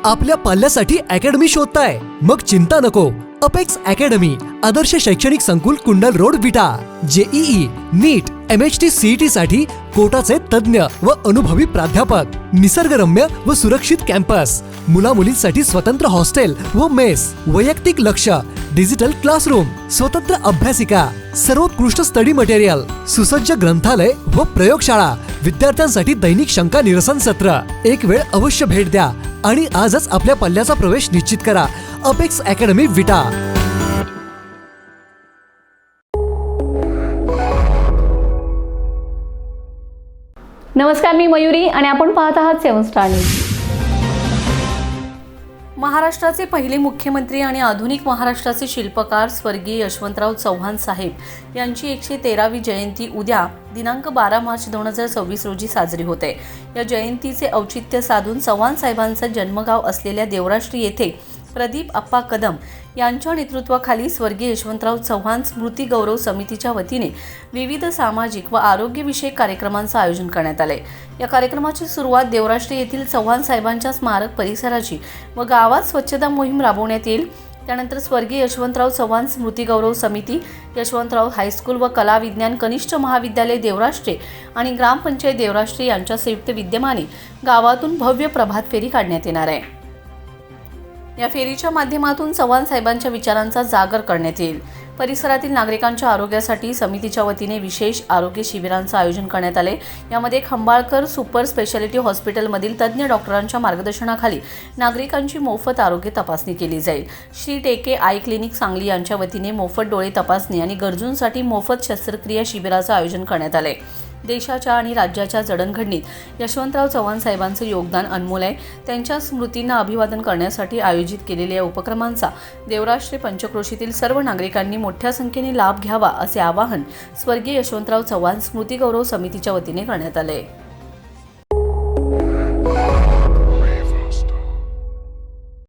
आपल्या पाल्यासाठी अकॅडमी शोधताय? मग चिंता नको. अपेक्स अकॅडमी आदर्श शैक्षणिक संकुल, कुंडल रोड, विटा. जेईई, नीट, MHT, CET साठी कोटाचे तज्ञ व अनुभवी प्राध्यापक, निसर्गरम्य व सुरक्षित कॅम्पस, मुला मुलींसाठी स्वतंत्र हॉस्टेल व मेस, वैयक्तिक लक्ष, डिजिटल क्लासरूम, स्वतंत्र अभ्यासिका, सर्वोत्कृष्ट स्टडी मटेरियल, सुसज्ज ग्रंथालय व प्रयोगशाळा, विद्यार्थ्यांसाठी दैनिक शंका निरसन सत्र. एक वेळ अवश्य भेट द्या आणि आजच आपल्या पल्ल्याचा प्रवेश निश्चित करा. अपेक्स अकॅडमी, विटा. नमस्कार, मी मयुरी आणि आपण पाहत आहात 7 स्टार न्यूज. महाराष्ट्राचे पहिले मुख्यमंत्री आणि आधुनिक महाराष्ट्राचे शिल्पकार स्वर्गीय यशवंतराव चव्हाण साहेब यांची 113वी जयंती उद्या दिनांक 12 मार्च 2026 रोजी साजरी होते. या जयंतीचे औचित्य साधून चव्हाण साहेबांचं जन्मगाव असलेल्या देवराष्ट्री येथे प्रदीप अप्पा कदम यांच्या नेतृत्वाखाली स्वर्गीय यशवंतराव चव्हाण स्मृती गौरव समितीच्या वतीने विविध सामाजिक व आरोग्यविषयक कार्यक्रमांचं आयोजन करण्यात आले. या कार्यक्रमाची सुरुवात देवराष्ट्री येथील चव्हाण साहेबांच्या स्मारक परिसराची व गावात स्वच्छता मोहीम राबवण्यात येईल. त्यानंतर स्वर्गीय यशवंतराव चव्हाण स्मृती गौरव समिती, यशवंतराव हायस्कूल व कला विज्ञान कनिष्ठ महाविद्यालय देवराष्ट्रे आणि ग्रामपंचायत देवराष्ट्रे यांच्या संयुक्त विद्यमाने गावातून भव्य प्रभात फेरी काढण्यात येणार आहे. या फेरीच्या माध्यमातून चव्हाण साहेबांच्या विचारांचा जागर करण्यात येईल. परिसरातील नागरिकांच्या आरोग्यासाठी समितीच्या वतीने विशेष आरोग्य शिबिरांचं आयोजन करण्यात आले. यामध्ये खंबाळकर सुपर स्पेशालिटी हॉस्पिटलमधील तज्ज्ञ डॉक्टरांच्या मार्गदर्शनाखाली नागरिकांची मोफत आरोग्य तपासणी केली जाईल. श्री टेके आय क्लिनिक सांगली यांच्या वतीने मोफत डोळे तपासणी आणि गरजूंसाठी मोफत शस्त्रक्रिया शिबिराचं आयोजन करण्यात आले. देशाच्या आणि राज्याच्या जडणघडणीत यशवंतराव चव्हाण साहेबांचं योगदान अनमोल आहे. त्यांच्या स्मृतींना अभिवादन करण्यासाठी आयोजित केलेल्या या उपक्रमांचा देवराष्ट्रे पंचक्रोशीतील सर्व नागरिकांनी मोठ्या संख्येने लाभ घ्यावा असे आवाहन स्वर्गीय यशवंतराव चव्हाण स्मृती गौरव समितीच्या वतीने करण्यात आले.